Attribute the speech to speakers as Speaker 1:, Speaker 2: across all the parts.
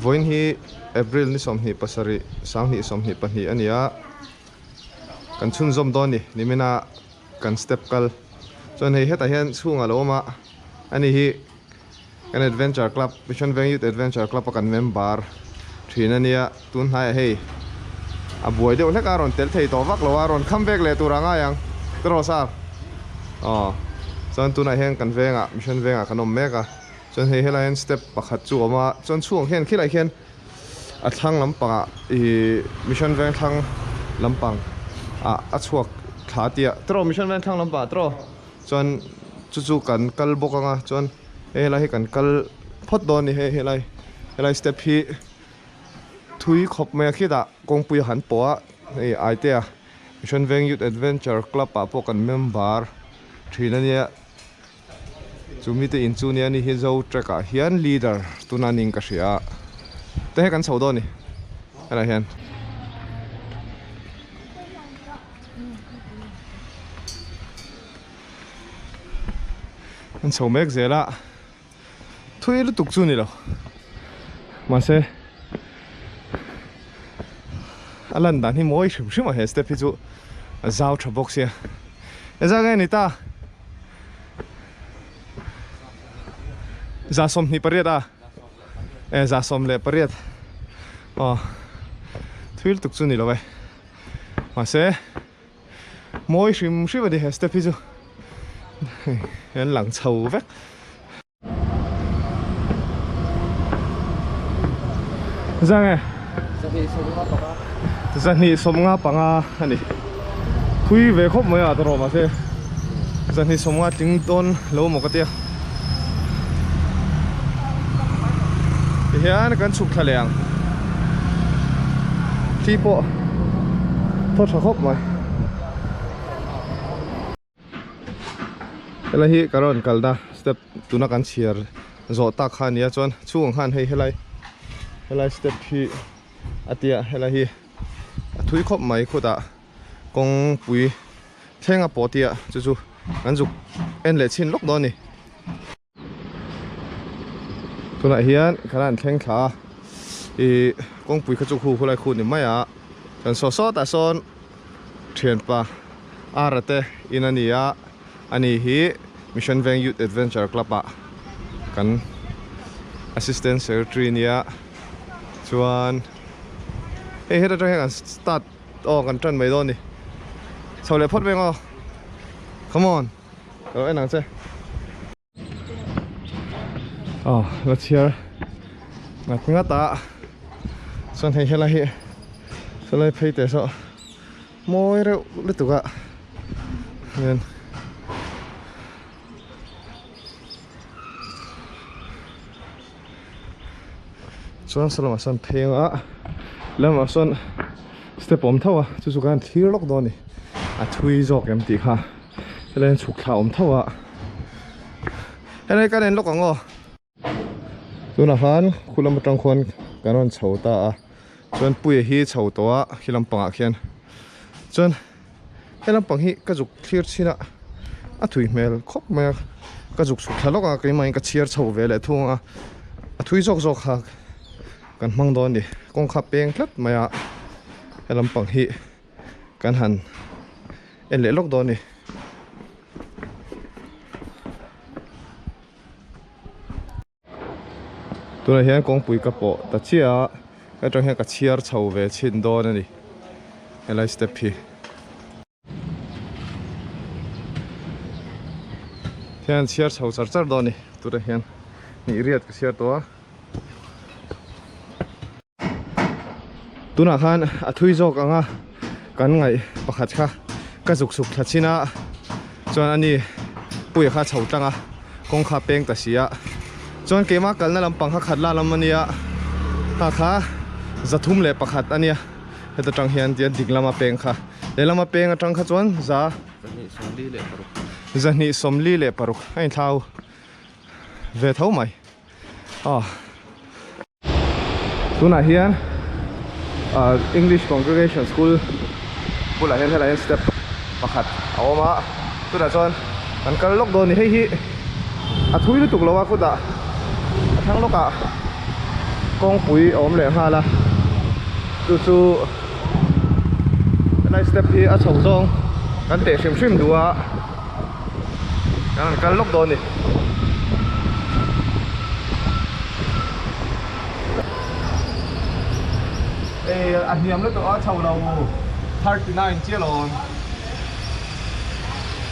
Speaker 1: voin hi April ni som hi pasari sang hi som hi pani ania kan chun zom don ni nimena kan step kal chon hei heta hian chhunga loma ani hi kan adventure club mission veng youth adventure club kan member thin ania tun hai hei a buai deuh hlek aron tel thei to vak lo aron kham vek le turanga yang tro sa chon tunai heng kan venga mission venga kanom meka chon hei helain step pakhat chu oma chon chuang hian khilai hian a thlang lampanga I mission veng thlang lampang a chuak thatia tro mission veng thlang lampa tro chon chu kan kal bokanga chon helai kan kal phot don ni helai step hi thui khop me khida kongpui han poa ei aitea mission veng youth adventure club pa po kan member thinania chumi te in chu ni ani hi zo treka hian leader tunaning ka ria te kan chho do ni ala hian an chho mek zela thui lu tuk chu ni lo ma se alan dan hi moi shim shim a he step hi chu a zau tha box ya eza ga ni ta za som ni pariat a za som le pariat thui lu tuk chu ni lo vai ma se moi shim shim a de he step hi chu hen lặng chầu vét ra nghe ra ni som nga panga ani thui ve khop mai a tro ma se ra ni som nga ting ton lo mo ka tia hian kan chuk thaleang ti po tho tha khop mai helai hi karon kalda step tuna kan chiar zo ta khania chon chung han hei helai step hi atia helai hi thui khop mai khuda kong pui thenga potia chu an juk en le chin lok do ni tuna hian karan thleng thla kong pui khachu khu khulai khu ni maya kan so ta son thian pa arate inania ani hi mission veng youth adventure club a kan assistant secretary nia chuan heta tang start kan tran mai do ni chole phot vengo come on go enang che let's hear na kunga ta son hei hela hi solai phei te so moi re le tuga nen chuan salama san phenga lama son step om thawa chu kan thir lok do ni a thui jok em ti kha len chuk thla om thawa helai kan en lok ango tuna han khulam tang khon kanon chhota a chuan pui hi chho to a khilam panga khian chuan helam pang hi ka juk thlir china a thui mel khop me ka juk suk thalok a kai mai ka chiar chho ve le thunga a thui jok jok kha kan mang don ni kong kha peng thlat maya helam pang hi kan han en le lok don ni tuna hian kong pui ka po ta chia ka tang hian ka chiar chho ve chin don ani helai step hi hian chiar chho char don ni tura hian ni riat ka chiar to a tuna khan a thui jok anga kan ngai pakhat kha ka juk suk thachina chon ani pui kha chho tanga kong kha peng ta sia chon kema kalna lampang kha khatla lamania ta kha zathum le pakhat ania heta tang hian tian diklama peng kha lelama peng atang kha chon za zani somli le paruk ai thau ve thau mai tuna hian English Congregation School pula hen helai step pakhat awama tuna chon kan kal lok do ni hei hi a thui lu tuk lowa khuda thang loka con bụi ốm lệ ha là chú này step hi ở sầu rong cái để xem đùa cái lốc đồn đi anh hiểm nó có sầu đầu 39 chia lon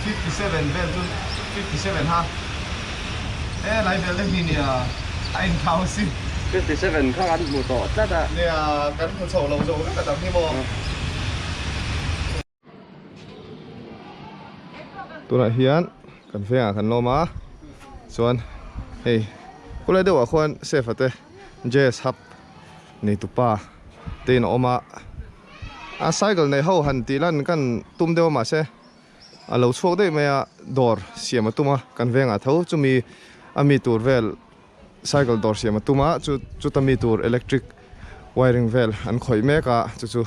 Speaker 1: 57 vel to 57 ha lại vel đây nè anh tháo xin
Speaker 2: 57 ข้างอันหมูต่อจ้าจ้า
Speaker 1: nè cái một sầu đầu rồi cái tầm như mò tôi lại hiến cần phải cần lo má xuân hey cô lấy đâu à khoan xe phải thế Jess hấp này tụ pa tên nó mà cycle này hậu hẳn tí lần cần tum đâu mà xe lâu suốt đấy mà door xia mà tum à cần về ngã thấu chúng mi ami tour vel cycle door xia mà tum à chú tâm mi tour electric wiring vel anh khỏi mẹ cả chú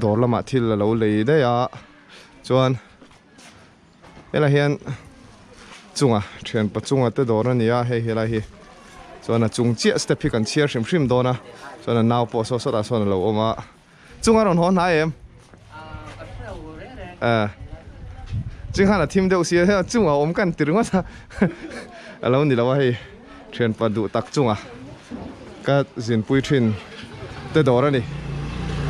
Speaker 1: door là mà thil là lâu lấy đấy à chuan đây là hiện chung à chuyện bắt chung à tới door này à hay là hi chuan là chung chia step hi cần chia sim đó na chuan là nào po so đã so là lâu mà chung à rồi hôn hai em chính là team đều xia thế chung à ôm cần từ ngót à lâu đi lâu hay chuyện bắt đủ tắc chung à cái diện bùi chuyện tới door này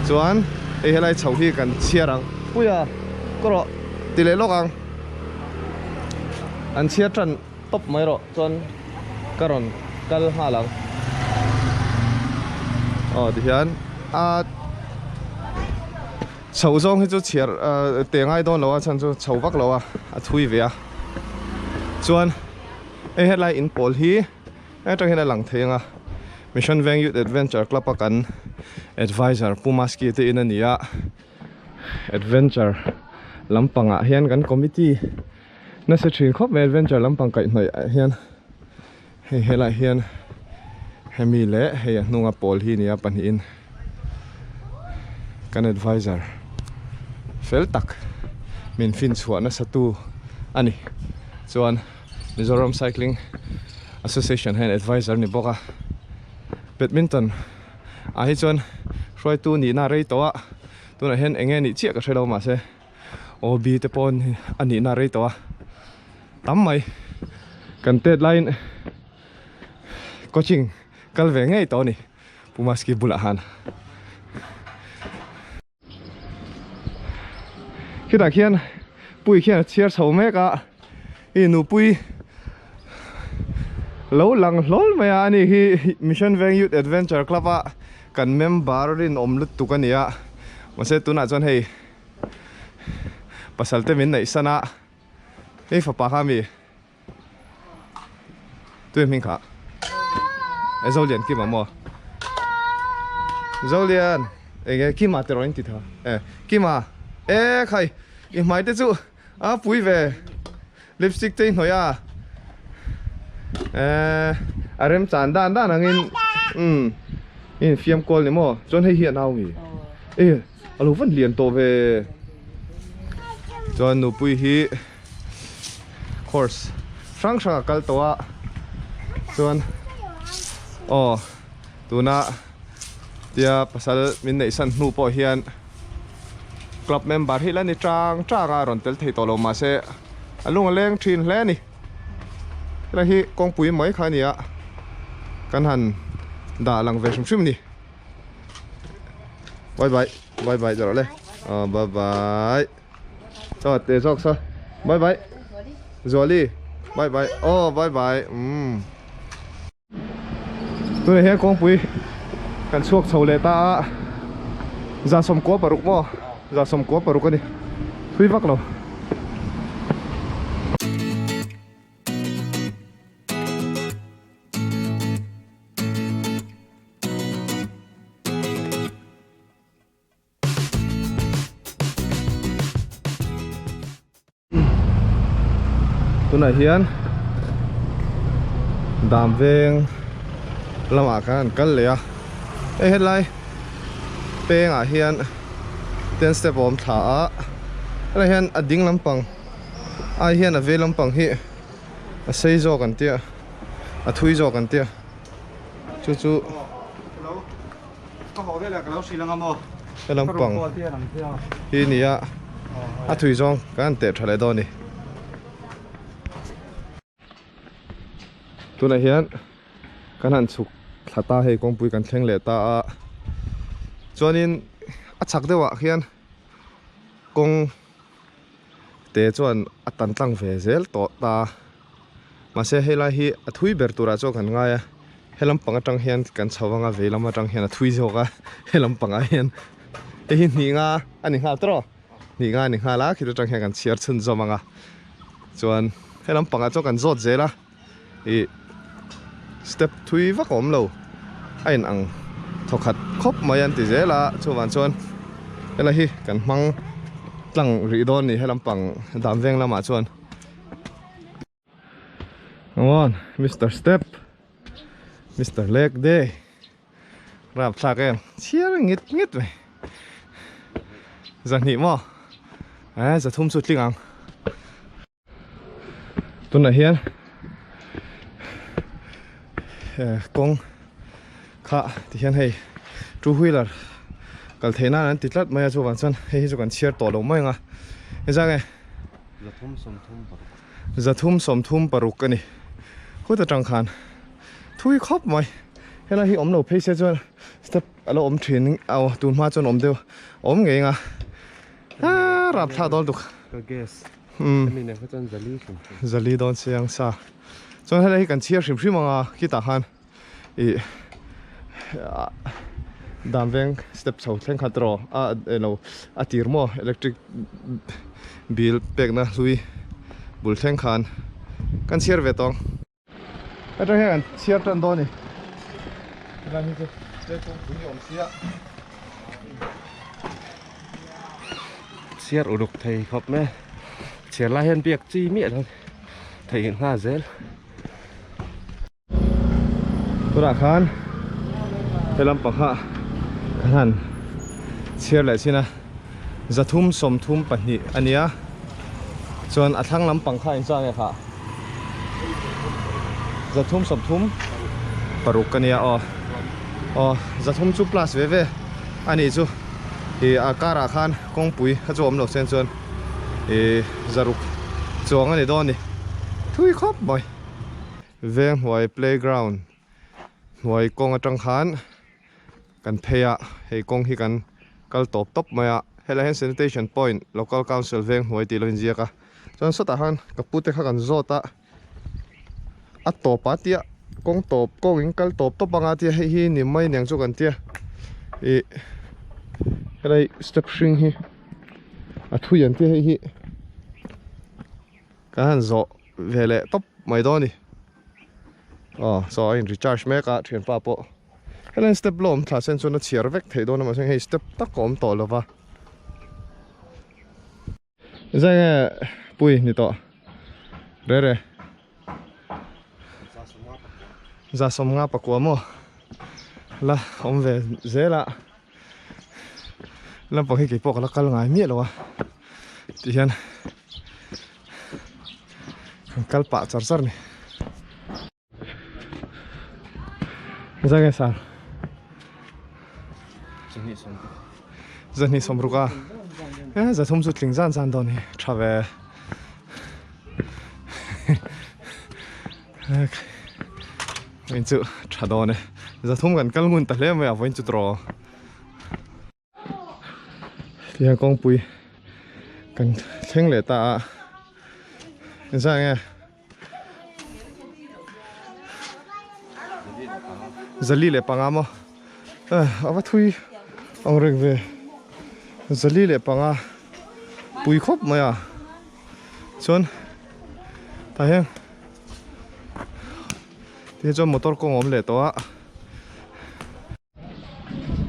Speaker 1: chuan hay là chầu hi cần chia rằng bùi à có rồi tỷ lệ lốc ăn anh chia trần top mấy rồi chuan cái rồi cái hà lăng thì hiện chầu rong thì chú chia tiền ai đó lâu chân chú chầu bắc lâu thui về chuan hết lại in Paul hi trong hiện là lăng thiêng Mission Vang Youth Adventure Club kan advisor Pumaski te in ania adventure lampanga hian kan committee na se thin khop adventure lampang kai hnoi hian he lại hian hemi le he nunga Paul hi nia pan in kan advisor fel tak min fin chuan na satu ani chuan Mizoram Cycling Association hen advisor ni boka badminton hi chuan roi tu ni na rei to a tuna hen enge ni chia ka thelo ma se OB te pon ani na rei to a tam mai kan deadline coaching kal ve ngei to ni Pumaski bulahan khi đã khian pui khian chia sầu mẹ cả inu pui lâu lăng lol mày anh hi Mission Vang Youth Adventure Club à cần member rin omlut tu cái này mà sẽ tu nãy chọn hay pasal te min này sana hey pha pa kami tu min kha Zolian kim mà mo Zolian cái kim mà tero inti tha kim mà khai mai te chu pui về lipstick te nói rem chan dan angin in phim call ni mo chon hay hiện nào mi alo vẫn liền to về chon nu pui hi course sang kal to chon tuna tia pasal min nei san nu po hian club member hi lani trang ron tel thei to lo ma se alung leng thin hle ni la hi kong pui mai kha ni kan han da lang ve shim ni bye bye rồi le bye bye cho te jok sa bye bye Zoli bye bye bye bye tôi he kong pui kan suak chho le ta za som ko paruk mo za som ko paruk ani thui vak lo tuna hian dam veng lama kan kal le headline peng hian ten step om tha a hian a ding lampang hian a ve lampang hi a sei zo kan tia a thui zo kan tia chú chú
Speaker 2: có họ cái là cái lâu xì lăng mò
Speaker 1: cái lăng bằng hi nè à thủy giang cái anh tết trở lại đó nè tụi này hiện cái anh chụp thà ta hay con bùi cái thèn lệ ta cho nên à chắc đấy vợ hiện con tê chuan a tan tlang ve zel to ta ma se hela hi a thui ber tura cho kan nga ya helam panga tang hian kan chawanga velama tang hian a thui zoga helam panga hian e hi ni nga ani nga tro ni nga la khi tang hian kan chiar chun zomanga chuan helam panga cho kan zot zela e step thui va kom lo ain ang thokhat khop mayan ti zela chuwan chuan hela hi kan mang tlang ri don ni helam pang dam veng lama chuan come on Mr. Step Mr. Leg Day rap thak em chiar ngit ve zan hi mo a za thum chu tlingang tuna hian kong kha ti hian hei two wheeler kal theina an titlat maya chu wan chan hei chu kan chiar to lo mai nga ezange zathum som thum paruk ani khuta tang khan thui khop mai hela hi omlo phei se chuan step alo om training aw tun ma chuan om deu om nge nga rap tha dol duk
Speaker 2: cái gas mình này có chân
Speaker 1: zali don siang sa chuan hela hi kan chiar hrim hrim anga ki ta khan i dam veng step chho thleng khatro a no a tir mo electric bill pek na lui bul thleng khan kan chiar ve tong atang hian chiar tan do ni ran hi che tong puni om sia
Speaker 2: xiết ổ đục thầy khóc mẹ xiết lại hiện việc chi miệng thôi thầy hiện hoa dễ
Speaker 1: tura khan helam pakha khan chiar le china zathum som thum pahni ania chuan a thlang lam pangkha in cha nge kha zathum som thum paruk kania o zathum chu plus ve ani chu e akara khan kongpui ha chom lo sen chuan e zaruk chong ani don ni thui khop boy veng hoi playground hoi kong atang khan kan pheya hei kong hi kan kal top maya hela hen sanitation point local council veng hoi ti lo injia ka chuan sota han kapute kha kan zota a topa tia kong top kong in kal top anga tia hei hi ni mai neng chu kan tia e helai step string hi a thuyan tia hei hi kan zo vele top mai do ni so in recharge me ka thian pa po helen step lom thla sen chuna chiar vek thei do na ma seng hei step tak kom to lova zai pui ni to re za som nga pakwa mo la om ve zela lam pa hi ke pok la kal ngai mi lo wa ti hian kal pa char ni zai sa zani somruka za thum chu tling zan do ni thave mình chịu trả đồ này giờ thum gần cân nguồn tạt lên mà vẫn chịu trò thì con bùi cần thanh lệ ta ra nghe giờ lì lệ bằng amo à thui ông rừng về giờ lì lệ bằng bùi khóc mà chôn ta hen thì cho motor công ôm lệ to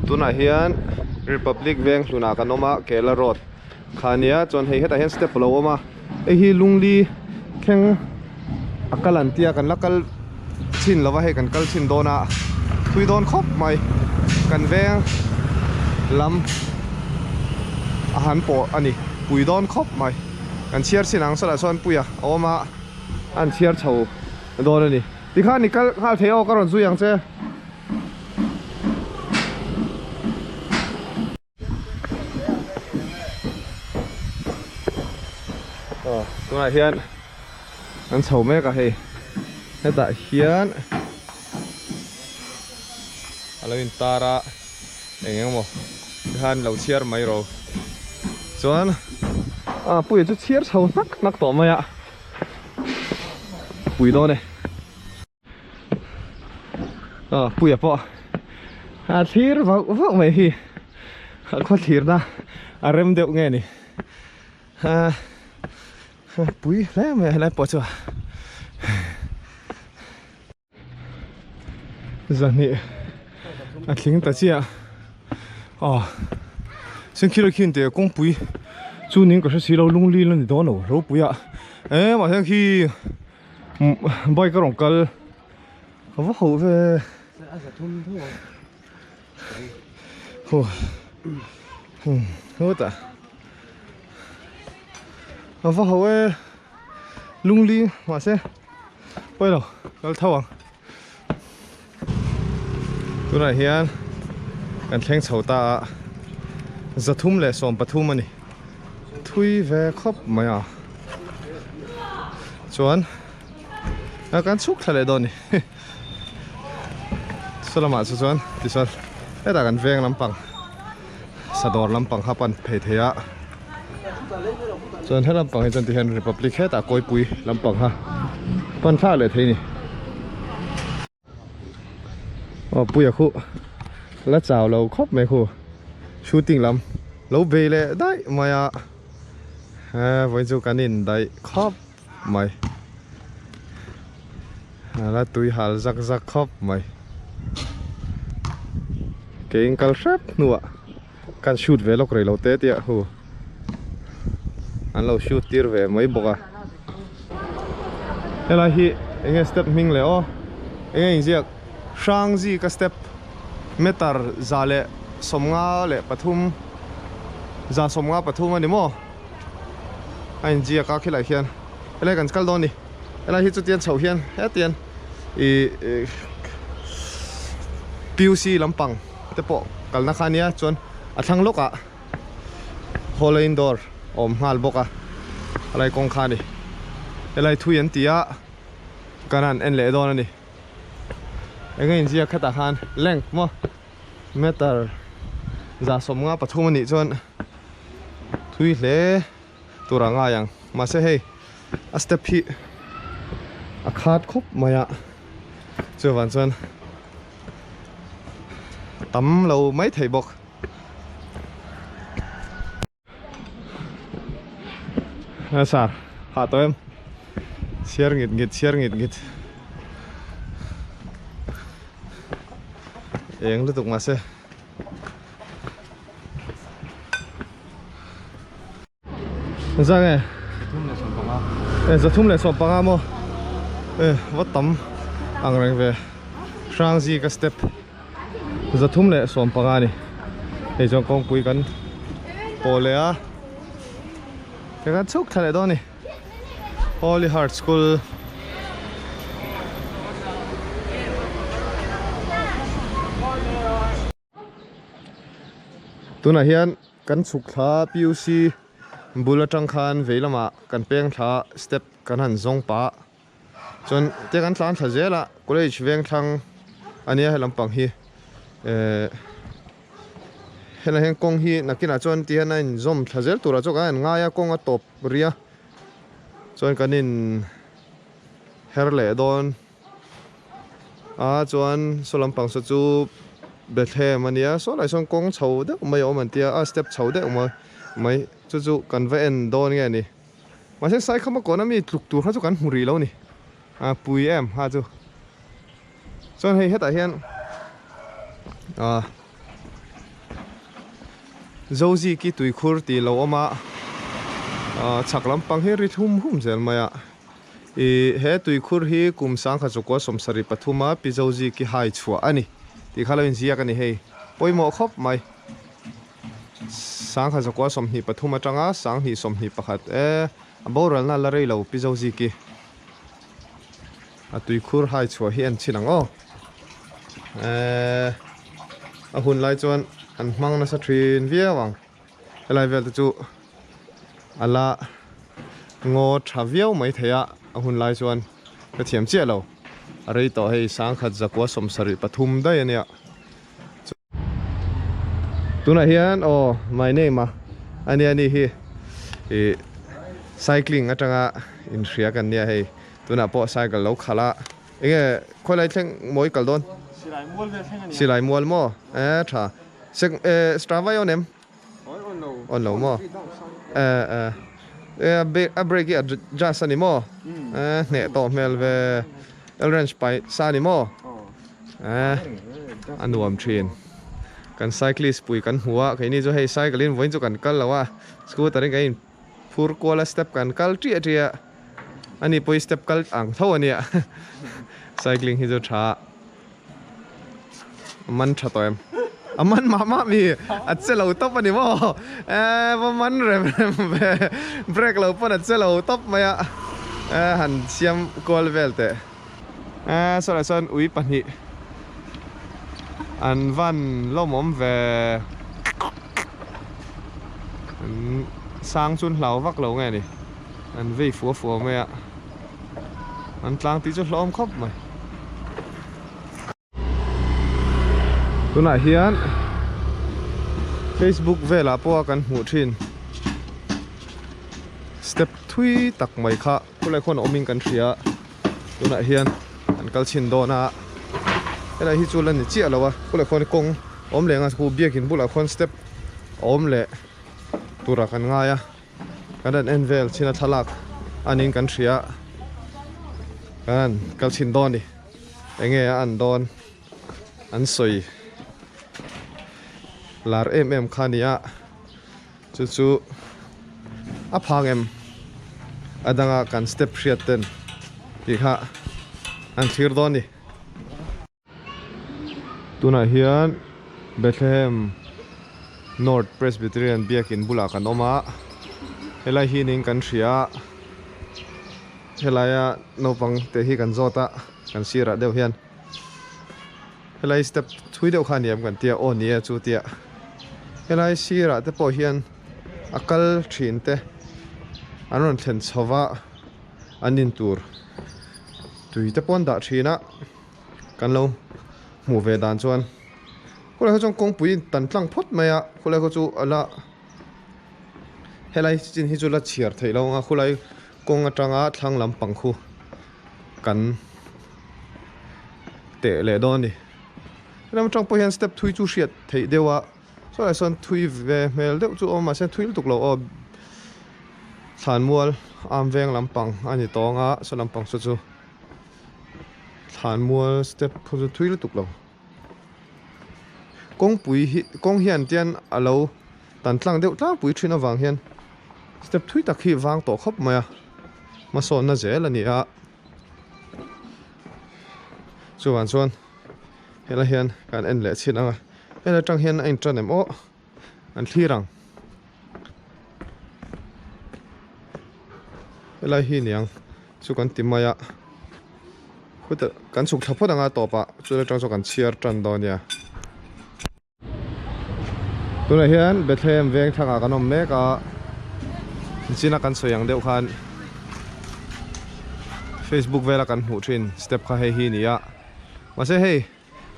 Speaker 1: tu na hian Republic veng luna kanoma Kela Road khania chon hei heta hen step lo ma e hi lungli kheng akalantia kan lakal chin lawa he kan kal chin dona thui don khop mai kan veng lam a han po ani pui don khop mai kan chiar sinang sala chon puya awma an chiar chho don ani ti kha nikal khal theo karon zu yang che tụi này hiện ăn sầu mẹ cả hề hết tại hiện alawin tara engeng mo han lo chiar mai ro chuan pui chu chiar sầu nak to mai ạ pui đó này pui à po thir vào mày hi có thir da rem đều nghe nè pui lấy mày lấy po cho giờ nè tiếng ta chia xin khi khi để công bùi chú nín có sẽ xí lâu lung li lên đó nữa lâu bùi ạ mà xem khi bay cái rồng cờ không có hậu về không ta không có hậu về lung li mà xem bay đâu nó thâu àตัวไหนเฮียนกันแข่งเฉาตาจะทุ่มเลยส่วนปฐุมมันนี่ทุยแวครบไหมอ่ะชวนแล้วกันชุกทะเลโดนนี่สลามาชวนที่สุดไอ้ตากันเวงลำปังสะดอลำปังฮับปันเพเทียส่วนให้ลำปังให้จนที่เห็นริพับลิกแค่ตาโกยปุยลำปังฮะปันท่าเลยทีนี่ปุยคู่แล้วเจ้าเราครบไหมคู่ชูติ้งลำเราเบลเลยได้ไหมอ่ะวันจูกันนินได้ครบไหมแล้วตุยหาจักครบไหมเก่งกันครับหนัวการชูดเวลกเลยเราเตะเตี้ยคู่อันเราชูดตีร์เวไม่บอกอ่ะอะไรฮีเอ็งสเต็ปมิงเลยอ๋อเอ็งเรียกช่างจีก็สเต็ปเมตาร์ซาเลสมงาเลปฐุมซาสมงาปฐุมอันนี้มั้งไอ้จีก็คิดอะไรเฮียนอะไรกันสกัลโดนนี่อะไรที่จุดเทียนเฉาเฮียนเฮ้ยเทียนพิวซีลำปังแต่ปะกัลนักขันเนี่ยจนทั้งโลกอะฮอลอินดอร์อมฮาลบกอะอะไรกองขันนี่อะไรทุยันตีอะกันนั่นเอ็นเลดอนนี่เองอินเดียแค่ตาหันแรงมั้งเมตาร์จะสมงาปฐุมนี่จนทุยเล่ตัวร่างอย่างมาเสียให้สเต็ปพี่ขาดครบมาอ่ะเจอวันจนตั้มเราไม่ถ่ายบอกน่าสาหาตัวเองเชียร์งิดเชียร์งิดเองรู้ตุกมาเสียนั่นไงจะทุ่มเลยส่วนปังอ่ะมั้งวัดตั้มอังเรงเวช่างจีก็สเต็ปจะทุ่มเลยส่วนปังอ่ะนี่ไอ้จงกองปุยกันโปเลยอ่ะแต่กันชุกทะเลดอนนี่ Holy Heart Schoolตัวไหนเฮียนกันสุขท้าพิวซีบุลจังคันเวลมากันเปียงท้าสเต็ปกันหันซงปะจนเจ้ากันทานทะเจละก็เลยช่วยทางอันนี้ให้ลำปังฮีเห็นอะไรเห็นกงฮีนักกินอาจนที่นั่นซอมทะเจตัวเราจกันง่ายกงอ่ะตบเรียจนกันนินเฮร์เลดอนจนสุลำปังสุจูเบลเทมันเนี่ยส่วนไหนส่วนกงเฉาเด็กไม่เอามันเตียสเต็ปเฉาเด็กมาไม่จู่ๆกันเวนโดนไงนี่มาเช่นไซค์เขามาก่อนนั้นมีถูกตัวเขาจุกันหูรีแล้วนี่ปุยฮะจู่ส่วนให้เฮ็ดแต่เห็นโจซีกี่ตุยคูร์ตีเราเอามาฉักลำปังเฮริทุ่มเจอมาอ่ะเฮตุยคูร์ฮีกุมสังขจุกว่าสมสริปฐุมาปิโจซีกี่หายชัวอันนี้ที่เขาเล่นเสียกันนี่เฮ้ยปอยหมอครบไหมสังขจุกว่าสมหิปฐุมาจังอ่ะสังหิสมหิปะขัดบ่รันน่าละเรยเราปิโจซีกี่ตุยคูร์หายชัวเฮียนชินังหุ่นไล่จวนอันมังนัสทรีนเวียวังอะไรเวลจู่อัลละ ngô thả viêu mấy thế ạ hun lai chuan cái thiểm chia lâu ở đây tao hay sáng khát giặc quá sầm sari pathum đây anh ạ tụi này hiền my name anh hi cycling ở trong in Sri Lanka này hay tụi nào bỏ cycle lâu khala cái coi lại thằng mỗi cái đòn xí lại mua mò thà Strava yêu nem on lâu mò break it just ani mo nè to mel về orange pai sa ni mo anuam train kan cyclist pui kan huwa cái này cho hay cycling voin cho kan kal lawa scooter cái phur kola step kan kal tri tria ani poi step kal ang tho ani cycling hi cho tha man tha to em man mama mi atse lo top ani mo bo man rem ve break lo pon atse lo top maya han siam kol velte so la son ui pani an van lo mom về sang chun lau vak lo nghe ni an ve fu maya an tlang ti cho lom khop mai tụi này hiền Facebook về là po kan hmu thin step thui tak mai kha kulai khon oming kan thria tụi này hiền an kal chin do na cái này hi chu lan ni chia lawa kulai khon kong om lenga khu biakin bula khon step om le tura kan nga ya kan envel china thalak anin kan thria kan kal chin do ni enge an don an soi lar em khania chu aphang em adanga kan step hriaten ki kha an thir don ni tuna hian Bethlehem North Presbyterian biakin bula kan oma helai hi ning kan thria helaya nopang te hi kan zota kan sira deuh hian helai step thui deuh khaniam kan tia onia chu tia helai sira te po hian akal thin te anon thlen chowa anin tur tui te pon da thina kan lo mu ve dan chuan khulai ho chong kong pui tan tlang phot maya khulai ho chu ala helai chin hi chu la chiar thei lo nga khulai kong atanga thlang lam pang khu kan te le don ni ram trong po hian step thui chu hriat thei dewa so la son thui ve mel deuh chu oma se thui tuk lo o than mual am veng lampang ani tonga so lampang so chu than mual step phu chu thui tuk lo kong pui hi kong hian tian alo tan tlang deuh tlang pui thina wang hian step thui tak hi wang to khop maya ma son na zel ani a chuan chuan hela hian kan en le chin anga hela tang hian a in tran em o an thlirang hela hi niang chu kan timaya khuta kan chuk thapot anga topa chu le tang chu kan chiar tran do nia tuna hian Bethlehem veng thanga kan om meka china kan soyang deuh khan Facebook vela kan hmu thin step kha hei hi nia ma se hei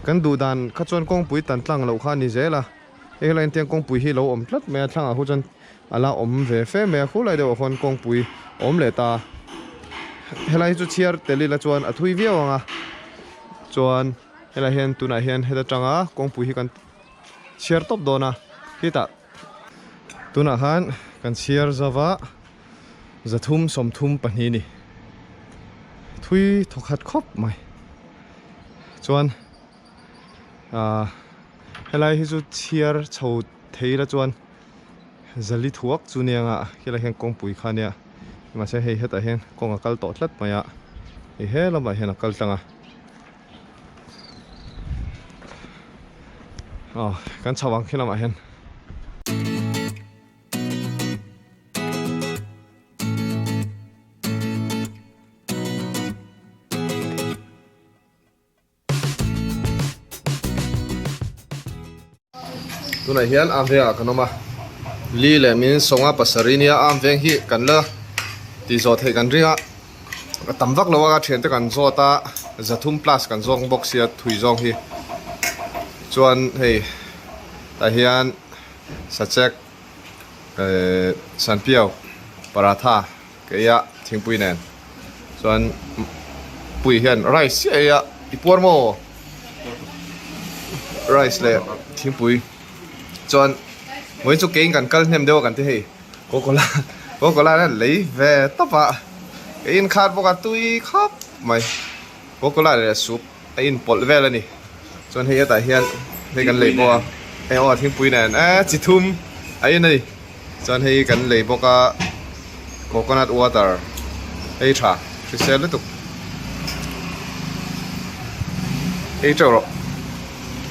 Speaker 1: kan du dan kha chon kong pui tan tlang lo kha ni zela elain tiang kong pui hi lo om tlat me thanga hu chan ala om ve fe me khu lai deuh khon kong pui om le ta helai chu chiar teli la chuan a thui viawanga chuan helai hian tuna hian heta tanga kong pui hi kan chiar top dona kita tuna han kan chiar zawa zathum somthum pani ni thui thokhat khop mai chuan helai hi chu chiar chho theila chuan zali thuak chu nianga hela hen kong pui khania ma se hei heta hen kong akal to tlat maya hi hela ma hen akal tanga kan chawang khila ma hen tuna hian am vea kanoma li le min songa pasarinia am veng hi kan la tí gió thấy gần riêng tầm vắc lâu cái chuyện tới gần gió ta Zathum Plus gần gió box here thui gió hi chuan hey tại hiện sachek san piao paratha cái ya thing pui nen chuan pui hian rice ấy ya ipuar mo rice le thing pui chuan mới chút cái gần cân nem đâu gần thế hey coca là lấy về tấp à cái in khát bốc tui khắp mày coca là súp in bột về là nè chuan hey tại hiện hey gần lấy bò eo thing pui nen chỉ thum ấy này chuan hey gần lấy bốc coconut water hey trà thì sẽ liên tục hey chỗ rồi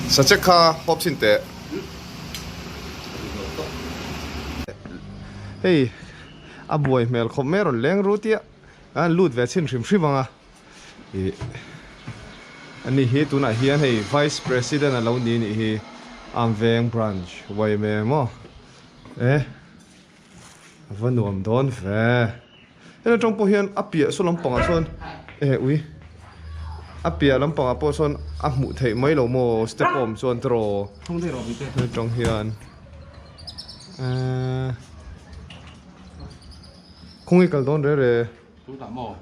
Speaker 1: sao chắc kha hộp xin tệ hey buổi mèo không mèo rồi leng rút tiệt lút về xin sim sim vanga anh hi tu na hian hey vice president alo ni ni hi Amveng branch vai me mo vẫn nuông đón về thế trong bộ hiền áp bịa số lắm bằng son ui áp bịa lắm bằng áp son áp mũ thấy mấy lỗ mồ step om son trò
Speaker 2: không thể rồi bị
Speaker 1: trong hiền không ai cần đón đấy rồi
Speaker 2: chúng ta mò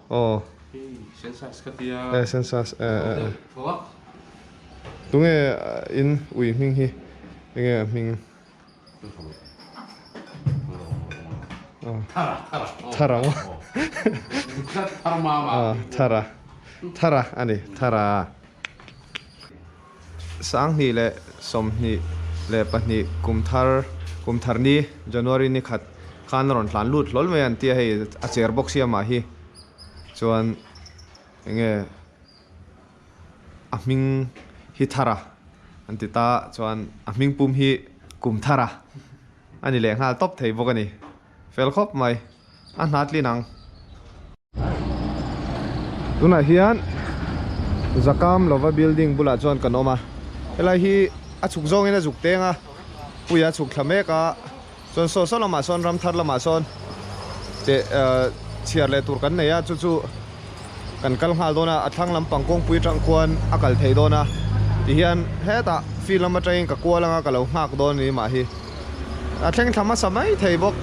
Speaker 2: sensas cái tia
Speaker 1: sensas đúng nghe in ui mình hi nghe mình Thara mo. Thara ani Thara. Sang ni le som ni le pa ni kum thar ni January ni khat khan ron tlan lut lol me an tia hei a chair box ya ma hi. Chuan nge aming hi Thara anti ta chuan aming pum hi kum Thara. Ani le ngal top thei bok ani. Fel khop mai an hat li nang tuna hian zakam lova building bula chuan kanoma helai hi a chuk zong ina juk tenga puya chuk thameka chuan so lama son ram thar lama son che chiar le tur kan neya chu chu kan kal ngal dona athang lam pangkong pui tang kwan akal thei dona ti hian heta film train ka kwalanga kalo ngak don ni ma hi a thleng thama samai thei bok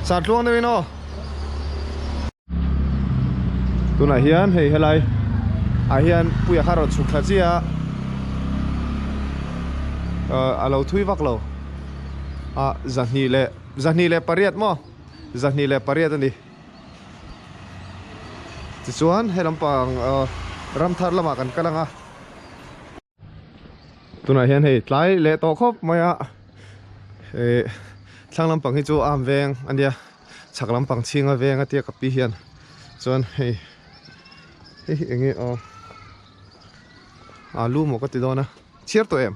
Speaker 1: sát luôn đây nó tụi này hiền hay helai hiền bây giờ khai rồi chụp thật gì alo thui vác lâu zahni le pariat mo zahni le pariat anh đi chỉ chuan hay làm bằng ram thar lama kan kalanga tụi này hiền hay lái le to khop mày thang lam pang hi chu Amveng ania chak lam pang chinga venga tia kapi hian chuan hei enge alu mo ka ti dona chiar to em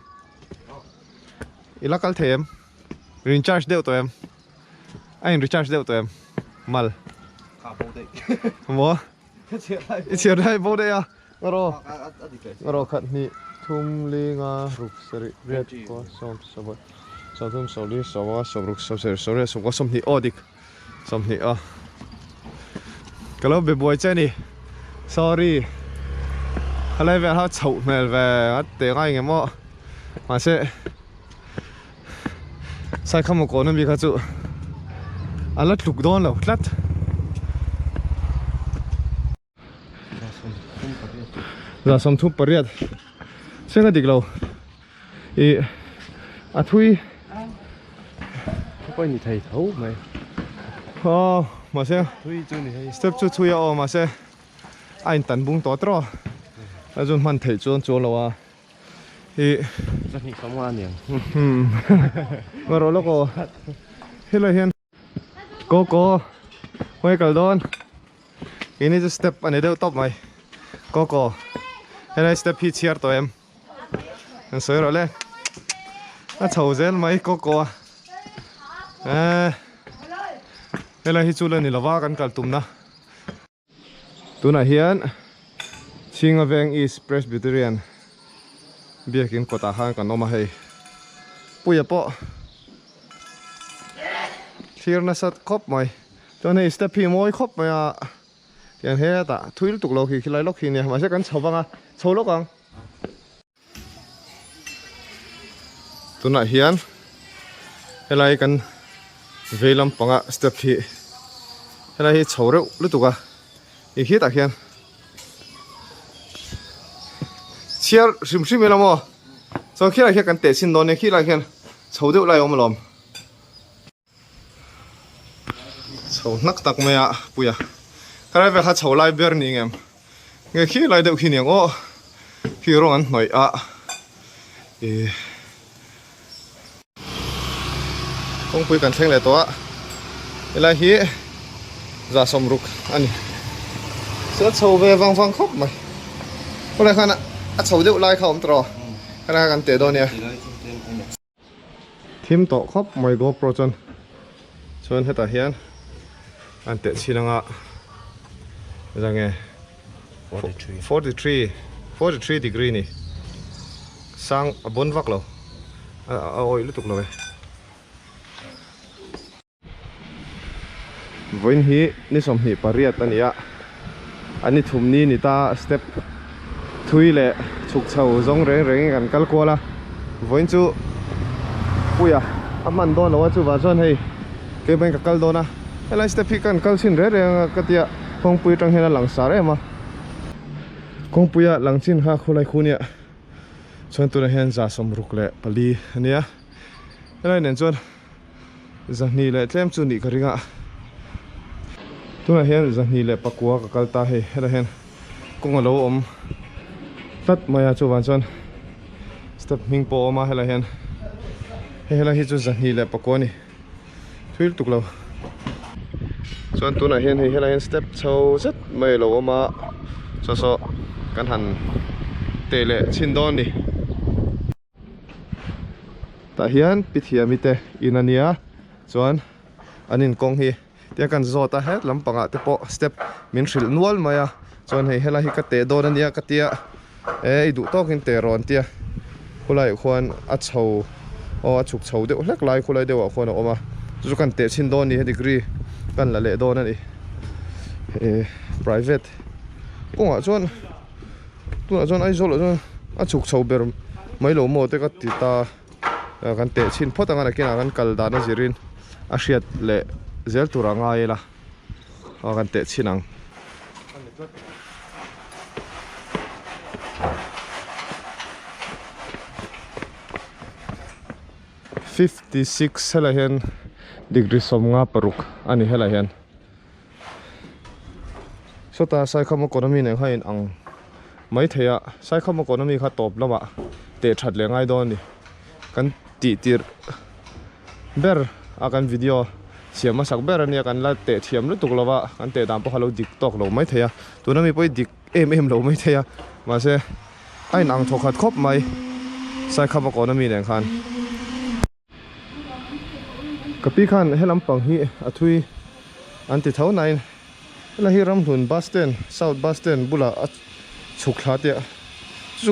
Speaker 1: ilakal them recharge deu to em ain recharge deu to em mal
Speaker 2: khá bầu đấy
Speaker 1: mo chiar dai bo de ya ngaro khat ni thum linga ruk sari red ko som sabot Sathum soli sawa sobruk sobser sore so som ni odik som ni kalau be boy chani sorry halai ve ha chau mel ve at te ngai nge mo ma se sai kham ko na bi kha chu ala tluk don lo tlat ra som thu pariat senga dik lo a thui
Speaker 2: có gì thầy thấu mày
Speaker 1: mà xem
Speaker 2: thui chưa này
Speaker 1: step chu chu mà xem anh tận bung to tro a jun man thei chon chon lo a hi
Speaker 2: rất nhiều không ăn nhiều
Speaker 1: mà rồi lo ko hello hian ko quay kal don ini just step anh đều top mày ko hello step hi chiar to em anh soi rồi lên a chầu zel mày ko hello hi chula ni lawa kan kal tumna tuna hian Singaveng East Presbyterian biakin kota han kan oma hei puya po clear na sat khop mai cho nên step phi môi khóc mà hiện hết ta thui tục lâu khi lại lúc khi này mà sẽ cần sầu bằng sầu lúc không tụi này hiền hay lại cần về làm bằng step phi hay là sầu rượu lúc tục ý khi ta hiền chia sim sim làm mà sau khi lại cần tệ xin đón này khi lại hiền sầu rượu lại ôm lòng sầu nắc tắc mày à bùi à cái này về hạt sầu lại bер này em nghe khi lại được khi này ô khi rồi anh nói không phải cần xem lại to cái này hi ra sông rục anh sữa sầu về vang vang khóc mày có lại khăn ạ sầu rượu lại không trò cái này cần tệ đâu nè thêm tổ khóc mày GoPro chân chân hết ta hiền anh tệ xin nga rằng nghe 43 degree này sang 4 vắc lâu ôi lúc tục rồi với hi ni som hi pariat ania ani thum ni ta step thui le chuk chau zong reng reng kan kal kola với chu puya aman don lo chu wa zon hei ke ben ka kal dona helai step hi kan kal sin re re katia kong pui tang hena lang sa re ma kong puya lang chin ha khulai khunia chon tu na hen za som ruk le pali ania helai nen chon zahni le tlem chu ni karinga tu na hen zahni le pakwa ka kalta he hela hen kong alo om tat maya chu wan chon step ming po ma hela hen hela hi chu zahni le pakwa ni thil tuk lo chọn tu này hiện là hiện step sâu rất mày lâu mà so căn hẳn tệ lệ xin đón đi tại hiện bị thiệt mi tệ inania chọn anh in công hi tiếc căn do ta hết lắm bằng at po step min sil nual maya chọn hay là hi cái tệ đón anh cái tia ấy đủ to cái tệ rồi tia cô lại khoan at sâu chụp sâu đều lắc lại cô lại đều khoan mà chú cần tệ xin đón đi hết degree kan la le do na ni private ko nga chon tu na chon ai zo lo chon a chuk chho ber mai lo mo te ka ti ta kan te chin phot anga na kina kan kal da na zirin a hriat le zel tura nga ela kan te chinang $56 hela hen degree som nga paruk ani hela hian so ta sai kham economy ne hain ang mai theya sai kham economy kha top lama te that le ngai don ni kan ti tir ber akan video siama sak ber ani kan la te thiam lu tuk lawa kan te dam po halo dik tok lo mai theya tunami poi dik em lo mai theya ma se ai nang thokhat khop mai sai kham economy ne khan kapi khan helam pang hi athui anti thau nine la hi ram thun bus stand south bus stand bula chukla te chu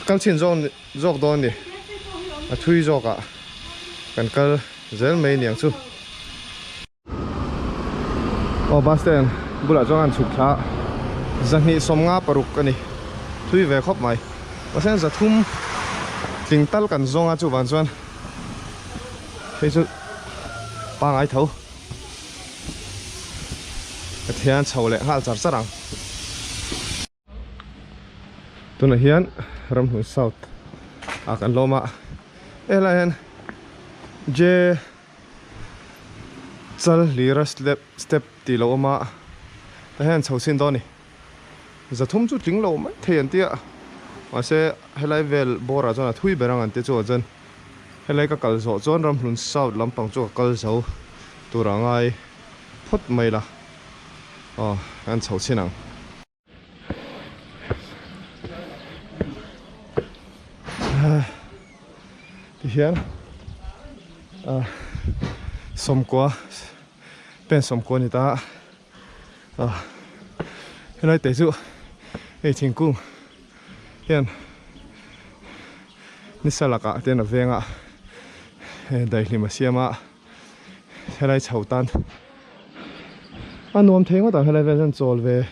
Speaker 1: kal chin zone jok don ni athui joka kan kal zel mai niang chu bus stand bula zong an chukla zanghi somnga paruk ani thui ve khop mai pasen za thum tingtal kan zonga chu ban chuan thế chứ ba ngày thấu cái thiên sầu lệ hal char sarang tu na hian ram hu south akan loma elahen je chal lira step ti lo ma hen chho sin do ni za thum chu ting lo ma thean tia ma se helai vel bora chona thui berang an te chu chen helai ka kal zo chon ram hlun south lampang chu kal zo turangai phot mai la an chho chinang ti hian somkwa pen somkwa ni ta helai te chu ei thingkung hian ni salaka ten avenga dai hlima siama helai chhotan anh nuông thấy quá tao hay là về dân trộn về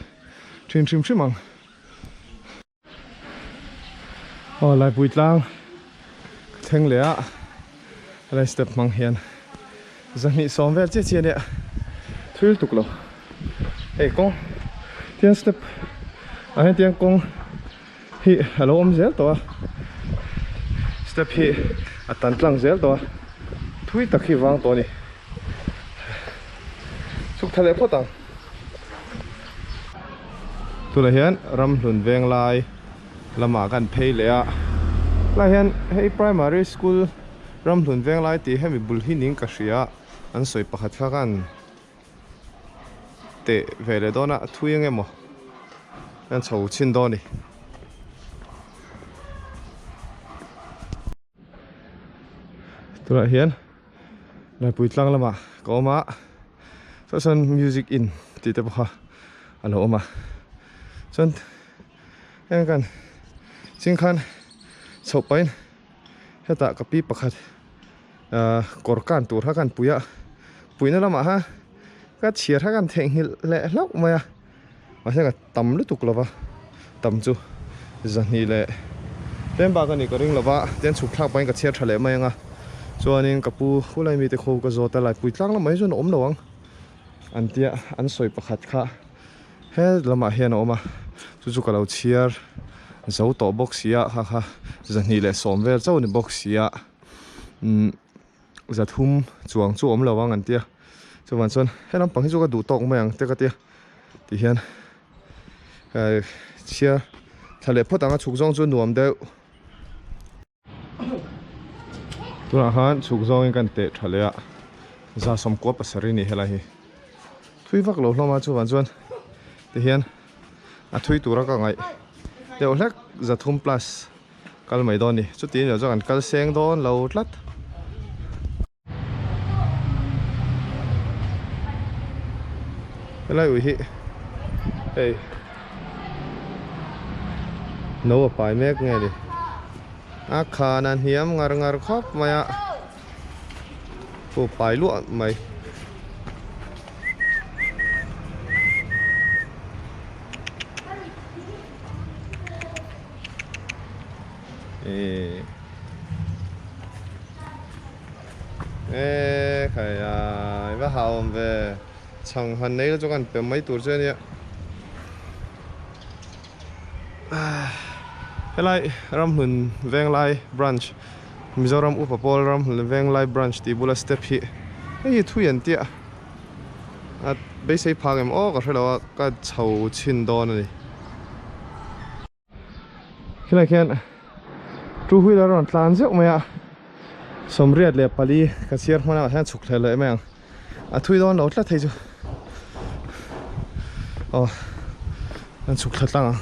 Speaker 1: trim trim trim măng lại bụi lang thèn lẽ lại step măng hiền giờ nghĩ xóm về chết chết đấy thui tục lâu hey con tiếng step anh tiếng con hi hello om zel to step hi tan tlang zel to thui tak hi wang to ni suk thale photang tu la hian ram hlun veng lai lama kan phei le a la hian hei primary school ram hlun veng lai ti hemi bul hi ning ka hria an soi pakhat kha kan te vele dona thui engemaw an chho chin do ni tu la hian lai pui tlang lama ko ma son music in ti te pakha alo ma son en kan sing khan chopain heta kapi pakhat korkan tur ha kan puina lama ha ka chiar ha kan theng hil le lok maya ma se ka tam lu tuk lova tam chu zani le tem ba ka ni ko ring lova ten chuk thak pain ka chiar thale mai nga chuanin kapu khulai mi te kho ka zota lai pui tlang la mai zon om lawang an tia an soi pakhat kha he lama hian oma chu ka lo chiar zo to box ya kha zani le somvel chaw ni box ya zathum chuang chu om lawang an tia chuan chuan helam pang hi chu ka du tok mai ang te ka tia ti hian chia thale photanga chuk zong chu nuam deuh tuna han chuk zong in kan te thale a za som ko pasari ni hela hi thui vak lo hloma chuan chuan ti hian a thui tura ka ngai deuh hlek zathum plus kal mai don ni chu ti no chuan kal seng don lo tlat helai ui hi hey no pai mek nge di a khanan hiam ngar khop maya ko pai lu mai khaya va haum về chẳng hạn này là cho cần phải mấy tuổi chơi nhỉ cái này ram hun veng lai branch Mizoram upapol ram hun veng lai branch thì bula step hi cái thu hiện tiệt bây giờ phang em ô cái đó cái chầu chín đô này cái này khen chú huy là rồi tan rượu mày sớm riết lẹ pali cái chiếc mà nào hắn chụp lại lại mày thui đô nấu là thấy chưa hắn chụp thật lắm